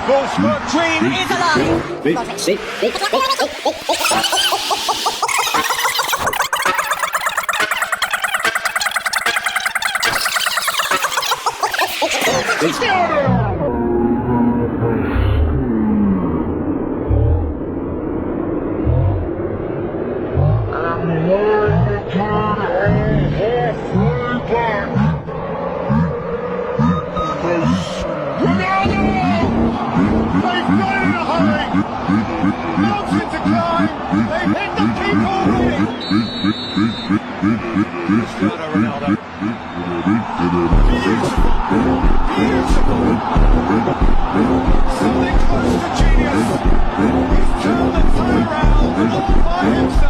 The dream is alive! Something close to genius. He's turned the time around by himself.